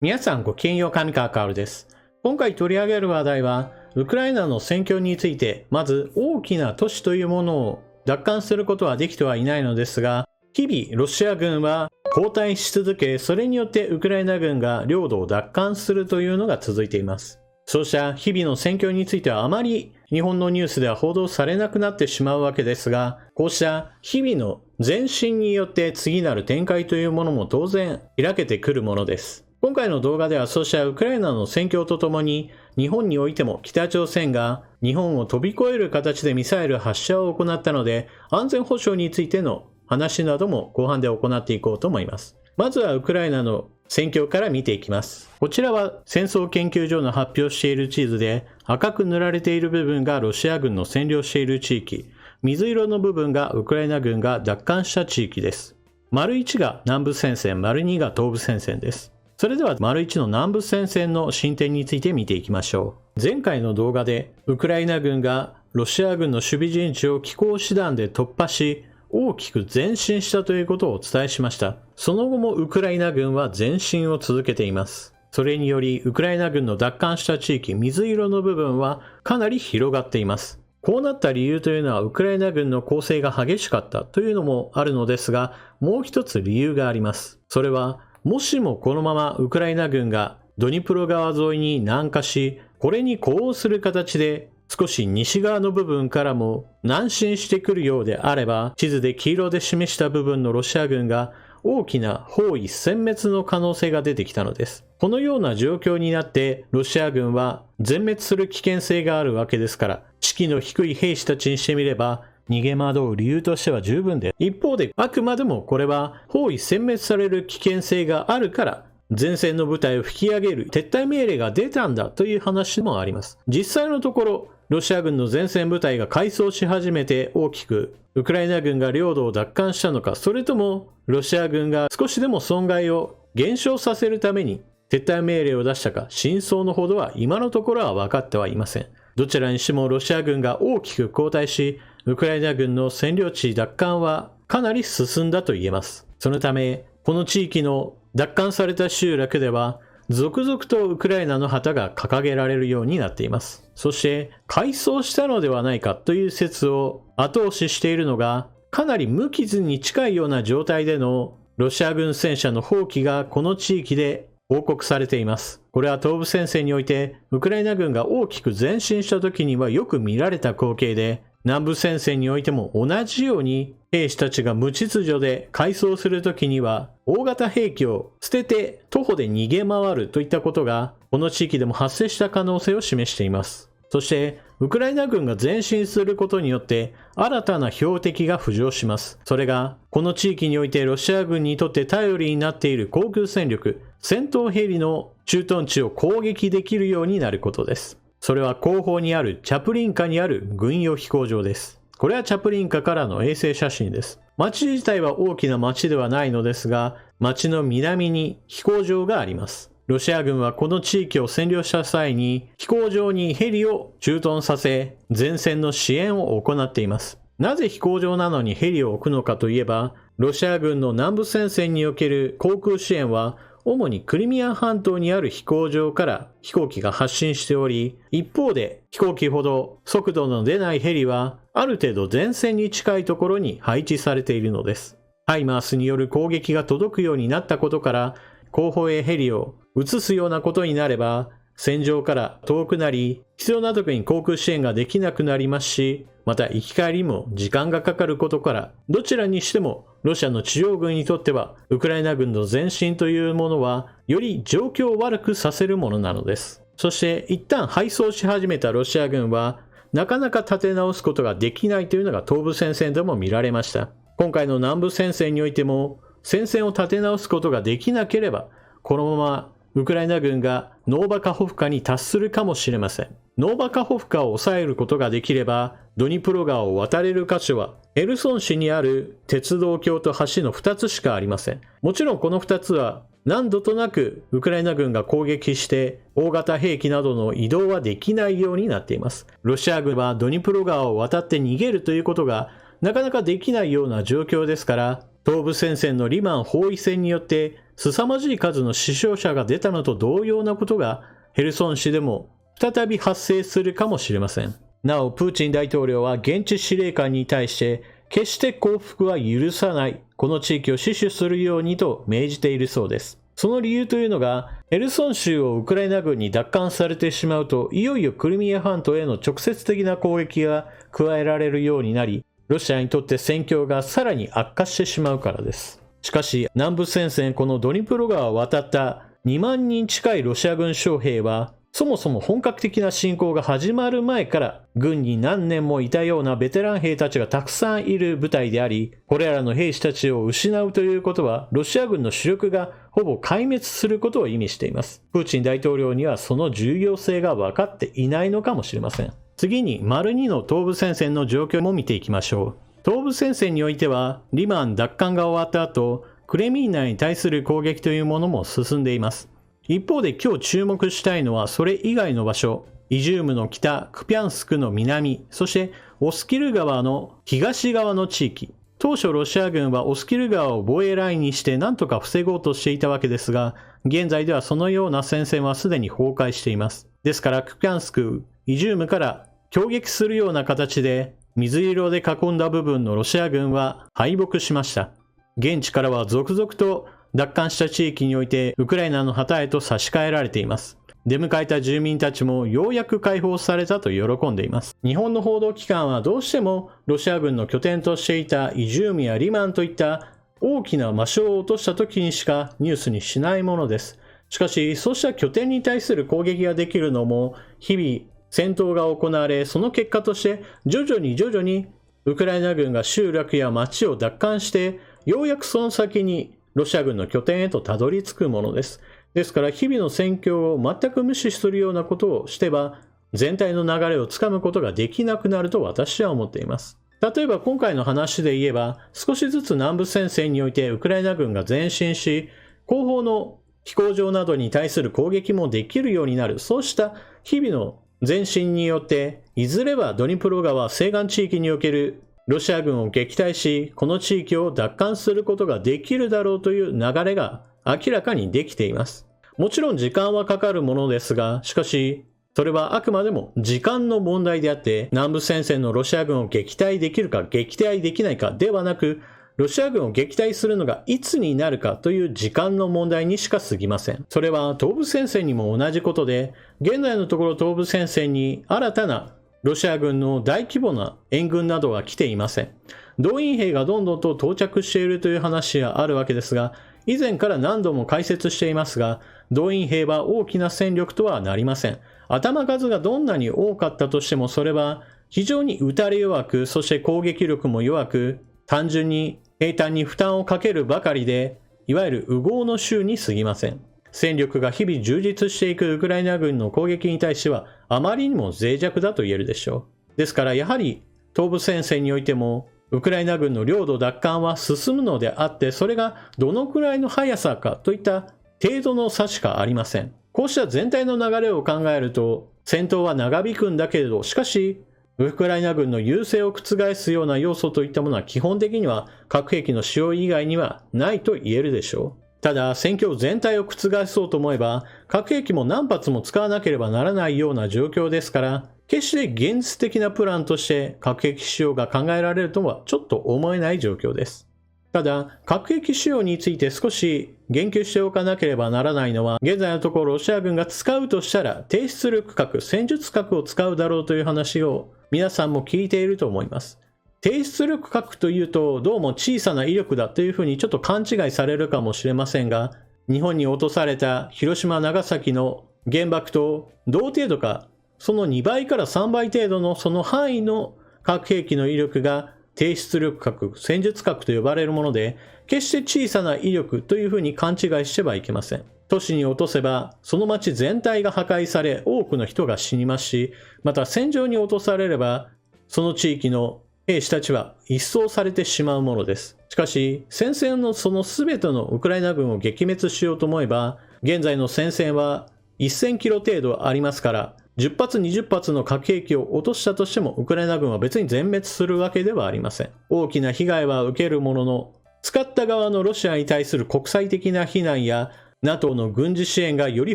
皆さんごきげんよう、上川かおるです。今回取り上げる話題は、ウクライナの戦況について、まず大きな都市というものを奪還することはできてはいないのですが、日々ロシア軍は後退し続け、それによってウクライナ軍が領土を奪還するというのが続いています。そうした日々の戦況についてはあまり日本のニュースでは報道されなくなってしまうわけですが、こうした日々の前進によって次なる展開というものも当然開けてくるものです。今回の動画ではそうしたウクライナの戦況とともに、日本においても北朝鮮が日本を飛び越える形でミサイル発射を行ったので、安全保障についての話なども後半で行っていこうと思います。まずはウクライナの戦況から見ていきます。こちらは戦争研究所の発表している地図で、赤く塗られている部分がロシア軍の占領している地域、水色の部分がウクライナ軍が奪還した地域です。丸1が南部戦線、丸2が東部戦線です。それでは丸1の南部戦線の進展について見ていきましょう。前回の動画でウクライナ軍がロシア軍の守備陣地を機甲師団で突破し、大きく前進したということをお伝えしました。その後もウクライナ軍は前進を続けています。それによりウクライナ軍の奪還した地域、水色の部分はかなり広がっています。こうなった理由というのはウクライナ軍の攻勢が激しかったというのもあるのですが、もう一つ理由があります。それはもしもこのままウクライナ軍がドニプロ川沿いに南下し、これに呼応する形で少し西側の部分からも南進してくるようであれば、地図で黄色で示した部分のロシア軍が大きな包囲殲滅の可能性が出てきたのです。このような状況になってロシア軍は全滅する危険性があるわけですから、士気の低い兵士たちにしてみれば逃げ惑う理由としては十分で、一方であくまでもこれは包囲殲滅される危険性があるから前線の部隊を引き上げる撤退命令が出たんだという話もあります。実際のところロシア軍の前線部隊が改装し始めて大きくウクライナ軍が領土を奪還したのか、それともロシア軍が少しでも損害を減少させるために撤退命令を出したか、真相のほどは今のところは分かってはいません。どちらにしてもロシア軍が大きく後退し、ウクライナ軍の占領地奪還はかなり進んだと言えます。そのためこの地域の奪還された集落では続々とウクライナの旗が掲げられるようになっています。そして改装したのではないかという説を後押ししているのが、かなり無傷に近いような状態でのロシア軍戦車の放棄がこの地域で報告されています。これは東部戦線においてウクライナ軍が大きく前進した時にはよく見られた光景で、南部戦線においても同じように兵士たちが無秩序で改装するときには大型兵器を捨てて徒歩で逃げ回るといったことがこの地域でも発生した可能性を示しています。そしてウクライナ軍が前進することによって新たな標的が浮上します。それがこの地域においてロシア軍にとって頼りになっている航空戦力、戦闘ヘリの駐屯地を攻撃できるようになることです。それは後方にあるチャプリンカにある軍用飛行場です。これはチャプリンカからの衛星写真です。町自体は大きな町ではないのですが、町の南に飛行場があります。ロシア軍はこの地域を占領した際に飛行場にヘリを駐屯させ、前線の支援を行っています。なぜ飛行場なのにヘリを置くのかといえば、ロシア軍の南部戦線における航空支援は主にクリミア半島にある飛行場から飛行機が発進しており、一方で飛行機ほど速度の出ないヘリはある程度前線に近いところに配置されているのです。ハイマースによる攻撃が届くようになったことから、後方へヘリを移すようなことになれば、戦場から遠くなり、必要な時に航空支援ができなくなりますし、また行き帰りも時間がかかることから、どちらにしてもロシアの地上軍にとってはウクライナ軍の前進というものはより状況を悪くさせるものなのです。そして一旦敗走し始めたロシア軍はなかなか立て直すことができないというのが東部戦線でも見られました。今回の南部戦線においても戦線を立て直すことができなければ、このままウクライナ軍がノーバカホフカに達するかもしれません。ノーバカホフカを抑えることができれば、ドニプロ川を渡れる箇所はヘルソン市にある鉄道橋と橋の2つしかありません。もちろんこの2つは何度となくウクライナ軍が攻撃して大型兵器などの移動はできないようになっています。ロシア軍はドニプロ川を渡って逃げるということがなかなかできないような状況ですから、東部戦線のリマン包囲戦によって凄まじい数の死傷者が出たのと同様なことがヘルソン市でも再び発生するかもしれません。なお、プーチン大統領は現地司令官に対して決して降伏は許さない、この地域を死守するようにと命じているそうです。その理由というのが、ヘルソン州をウクライナ軍に奪還されてしまうと、いよいよクリミア半島への直接的な攻撃が加えられるようになり、ロシアにとって戦況がさらに悪化してしまうからです。しかし、南部戦線このドニプロ川を渡った2万人近いロシア軍将兵は、そもそも本格的な侵攻が始まる前から軍に何年もいたようなベテラン兵たちがたくさんいる部隊であり、これらの兵士たちを失うということはロシア軍の主力がほぼ壊滅することを意味しています。プーチン大統領にはその重要性が分かっていないのかもしれません。次に、丸2の東部戦線の状況も見ていきましょう。東部戦線においては、リマン奪還が終わった後、クレミンナに対する攻撃というものも進んでいます。一方で今日注目したいのはそれ以外の場所、イジュームの北、クピャンスクの南、そしてオスキル川の東側の地域。当初ロシア軍はオスキル川を防衛ラインにして何とか防ごうとしていたわけですが、現在ではそのような戦線はすでに崩壊しています。ですからクピャンスク、イジュームから攻撃するような形で水色で囲んだ部分のロシア軍は敗北しました。現地からは続々と奪還した地域においてウクライナの旗へと差し替えられています。出迎えた住民たちもようやく解放されたと喜んでいます。日本の報道機関はどうしてもロシア軍の拠点としていたイジュームやリマンといった大きな場所を落とした時にしかニュースにしないものです。しかし、そうした拠点に対する攻撃ができるのも日々戦闘が行われ、その結果として徐々にウクライナ軍が集落や町を奪還してようやくその先にロシア軍の拠点へとたどり着くものです。ですから日々の戦況を全く無視するようなことをしては全体の流れをつかむことができなくなると私は思っています。例えば今回の話で言えば少しずつ南部戦線においてウクライナ軍が前進し後方の飛行場などに対する攻撃もできるようになる、そうした日々の前進によっていずれはドニプロ川西岸地域におけるロシア軍を撃退し、この地域を奪還することができるだろうという流れが明らかにできています。もちろん時間はかかるものですが、しかし、それはあくまでも時間の問題であって、南部戦線のロシア軍を撃退できるか撃退できないかではなく、ロシア軍を撃退するのがいつになるかという時間の問題にしか過ぎません。それは東部戦線にも同じことで、現在のところ東部戦線に新たなロシア軍の大規模な援軍などは来ていません。動員兵がどんどんと到着しているという話があるわけですが、以前から何度も解説していますが、動員兵は大きな戦力とはなりません。頭数がどんなに多かったとしてもそれは非常に打たれ弱く、そして攻撃力も弱く、単純に兵隊に負担をかけるばかりで、いわゆる烏合の衆に過ぎません。戦力が日々充実していくウクライナ軍の攻撃に対してはあまりにも脆弱だと言えるでしょう。ですからやはり東部戦線においてもウクライナ軍の領土奪還は進むのであって、それがどのくらいの速さかといった程度の差しかありません。こうした全体の流れを考えると戦闘は長引くんだけれど、しかしウクライナ軍の優勢を覆すような要素といったものは基本的には核兵器の使用以外にはないと言えるでしょう。ただ戦況全体を覆そうと思えば核兵器も何発も使わなければならないような状況ですから、決して現実的なプランとして核兵器使用が考えられるとはちょっと思えない状況です。ただ核兵器使用について少し言及しておかなければならないのは、現在のところロシア軍が使うとしたら低出力核、戦術核を使うだろうという話を皆さんも聞いていると思います。低出力核というとどうも小さな威力だというふうにちょっと勘違いされるかもしれませんが、日本に落とされた広島長崎の原爆と同程度かその2倍から3倍程度のその範囲の核兵器の威力が低出力核、戦術核と呼ばれるもので、決して小さな威力というふうに勘違いしてはいけません。都市に落とせばその町全体が破壊され多くの人が死にますし、また戦場に落とされればその地域の兵士たちは一掃されてしまうものです。しかし戦線のその全てのウクライナ軍を撃滅しようと思えば、現在の戦線は1000キロ程度ありますから、10発20発の核兵器を落としたとしてもウクライナ軍は別に全滅するわけではありません。大きな被害は受けるものの、使った側のロシアに対する国際的な非難や NATO の軍事支援がより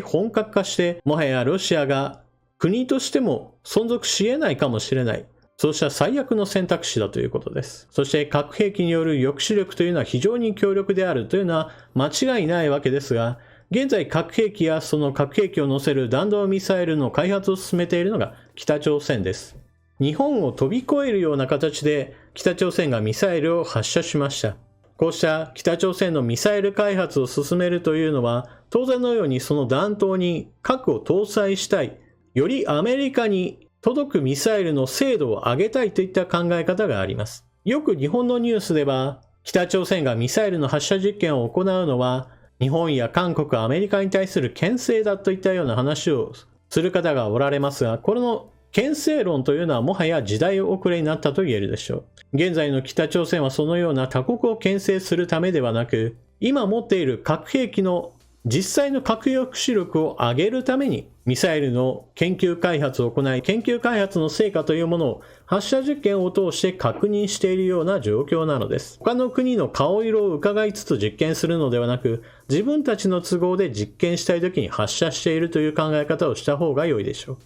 本格化して、もはやロシアが国としても存続し得ないかもしれない。そうした最悪の選択肢だということです。そして核兵器による抑止力というのは非常に強力であるというのは間違いないわけですが、現在核兵器やその核兵器を載せる弾道ミサイルの開発を進めているのが北朝鮮です。日本を飛び越えるような形で北朝鮮がミサイルを発射しました。こうした北朝鮮のミサイル開発を進めるというのは、当然のようにその弾頭に核を搭載したい、よりアメリカに届くミサイルの精度を上げたいといった考え方があります。よく日本のニュースでは、北朝鮮がミサイルの発射実験を行うのは、日本や韓国、アメリカに対する牽制だといったような話をする方がおられますが、この牽制論というのはもはや時代遅れになったと言えるでしょう。現在の北朝鮮はそのような他国を牽制するためではなく、今持っている核兵器の実際の核抑止力を上げるためにミサイルの研究開発を行い、研究開発の成果というものを発射実験を通して確認しているような状況なのです。他の国の顔色を伺いつつ実験するのではなく、自分たちの都合で実験したい時に発射しているという考え方をした方が良いでしょう。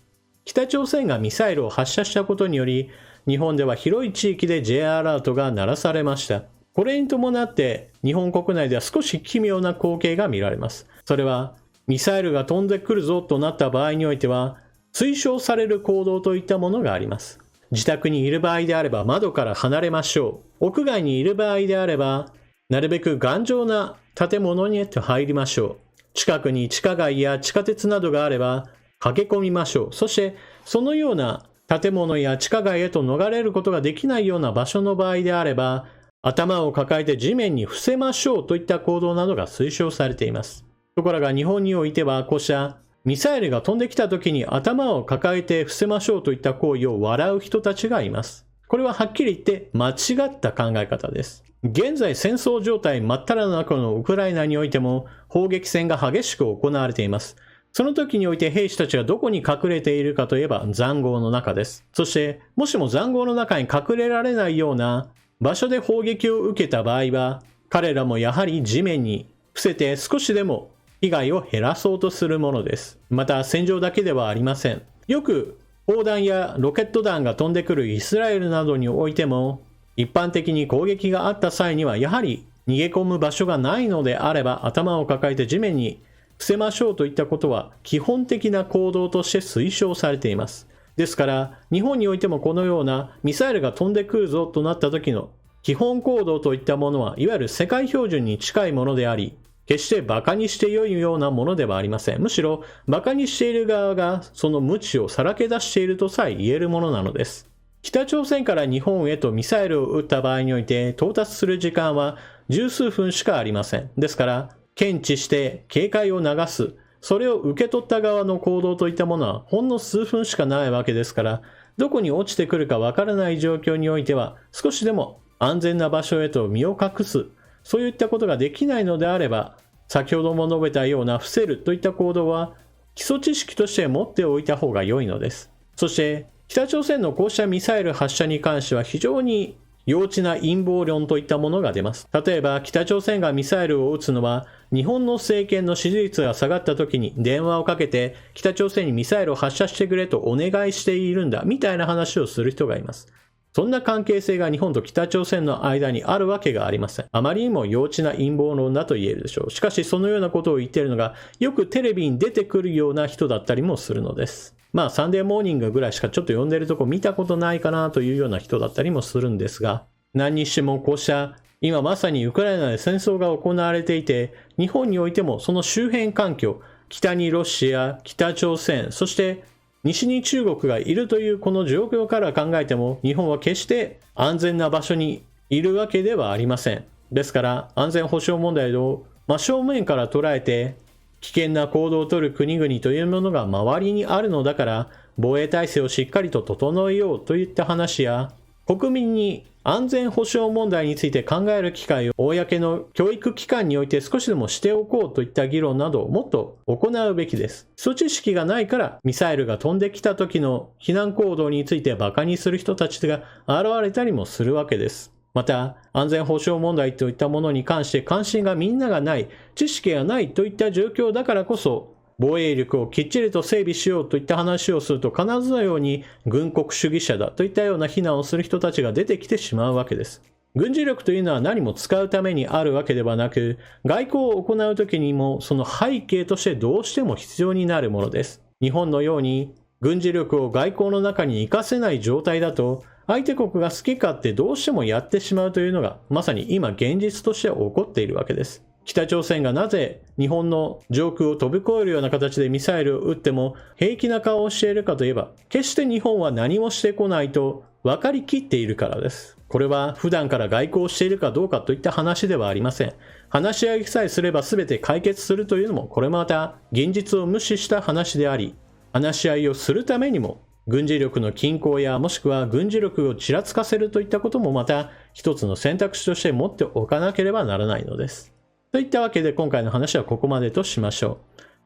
北朝鮮がミサイルを発射したことにより、日本では広い地域で J アラートが鳴らされました。これに伴って日本国内では少し奇妙な光景が見られます。それはミサイルが飛んでくるぞとなった場合においては、推奨される行動といったものがあります。自宅にいる場合であれば窓から離れましょう。屋外にいる場合であれば、なるべく頑丈な建物に入りましょう。近くに地下街や地下鉄などがあれば、駆け込みましょう。そして、そのような建物や地下街へと逃れることができないような場所の場合であれば、頭を抱えて地面に伏せましょうといった行動などが推奨されています。ところが日本においては、こうしたミサイルが飛んできた時に頭を抱えて伏せましょうといった行為を笑う人たちがいます。これははっきり言って間違った考え方です。現在戦争状態真っ只中のウクライナにおいても砲撃戦が激しく行われています。その時において兵士たちがどこに隠れているかといえば塹壕の中です。そしてもしも塹壕の中に隠れられないような場所で砲撃を受けた場合は、彼らもやはり地面に伏せて少しでも被害を減らそうとするものです。また戦場だけではありません。よく砲弾やロケット弾が飛んでくるイスラエルなどにおいても、一般的に攻撃があった際にはやはり逃げ込む場所がないのであれば頭を抱えて地面に伏せましょうといったことは基本的な行動として推奨されています。ですから日本においてもこのようなミサイルが飛んでくるぞとなった時の基本行動といったものはいわゆる世界標準に近いものであり、決して馬鹿にして良いようなものではありません。むしろ馬鹿にしている側がその無知をさらけ出しているとさえ言えるものなのです。北朝鮮から日本へとミサイルを撃った場合において到達する時間は十数分しかありません。ですから検知して警戒を流す、それを受け取った側の行動といったものはほんの数分しかないわけですから、どこに落ちてくるかわからない状況においては少しでも安全な場所へと身を隠す、そういったことができないのであれば、先ほども述べたような伏せるといった行動は基礎知識として持っておいた方が良いのです。そして北朝鮮のこうしたミサイル発射に関しては非常に幼稚な陰謀論といったものが出ます。例えば北朝鮮がミサイルを撃つのは日本の政権の支持率が下がった時に電話をかけて北朝鮮にミサイルを発射してくれとお願いしているんだみたいな話をする人がいます。そんな関係性が日本と北朝鮮の間にあるわけがありません。あまりにも幼稚な陰謀論だと言えるでしょう。しかしそのようなことを言っているのがよくテレビに出てくるような人だったりもするのです。サンデーモーニングぐらいしかちょっと読んでるとこ見たことないかなというような人だったりもするんですが、何にしてもこうした今まさにウクライナで戦争が行われていて、日本においてもその周辺環境、北にロシア、北朝鮮、そして西に中国がいるというこの状況から考えても、日本は決して安全な場所にいるわけではありません。ですから安全保障問題を真正面から捉えて、危険な行動をとる国々というものが周りにあるのだから、防衛体制をしっかりと整えようといった話や、国民に安全保障問題について考える機会を公の教育機関において少しでもしておこうといった議論などをもっと行うべきです。基礎知識がないからミサイルが飛んできた時の避難行動について馬鹿にする人たちが現れたりもするわけです。また、安全保障問題といったものに関して関心がみんながない、知識がないといった状況だからこそ、防衛力をきっちりと整備しようといった話をすると必ずのように軍国主義者だといったような非難をする人たちが出てきてしまうわけです。軍事力というのは何も使うためにあるわけではなく、外交を行う時にもその背景としてどうしても必要になるものです。日本のように軍事力を外交の中に活かせない状態だと、相手国が好き勝手どうしてもやってしまうというのがまさに今現実として起こっているわけです。北朝鮮がなぜ日本の上空を飛び越えるような形でミサイルを撃っても平気な顔をしているかといえば、決して日本は何もしてこないと分かりきっているからです。これは普段から外交をしているかどうかといった話ではありません。話し合いさえすれば全て解決するというのもこれまた現実を無視した話であり、話し合いをするためにも軍事力の均衡やもしくは軍事力をちらつかせるといったこともまた一つの選択肢として持っておかなければならないのです。といったわけで今回の話はここまでとしましょ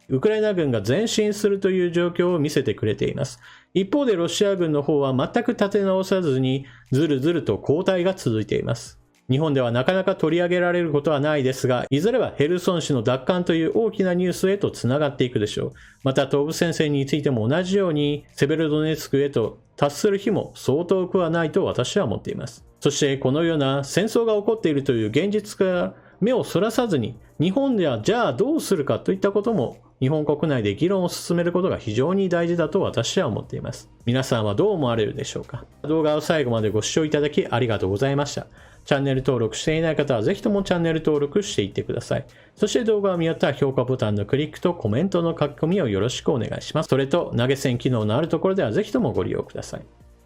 う。ウクライナ軍が前進するという状況を見せてくれています。一方でロシア軍の方は全く立て直さずにずるずると後退が続いています。日本ではなかなか取り上げられることはないですが、いずれはヘルソン市の奪還という大きなニュースへとつながっていくでしょう。また東部戦線についても同じようにセベロドネツクへと達する日もそう遠くはないと私は思っています。そしてこのような戦争が起こっているという現実から目をそらさずに、日本ではじゃあどうするかといったことも日本国内で議論を進めることが非常に大事だと私は思っています。皆さんはどう思われるでしょうか。動画を最後までご視聴いただきありがとうございました。チャンネル登録していない方はぜひともチャンネル登録していってください。そして動画を見終わったら評価ボタンのクリックとコメントの書き込みをよろしくお願いします。それと投げ銭機能のあるところではぜひともご利用ください。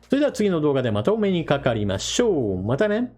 それでは次の動画でまたお目にかかりましょう。またね。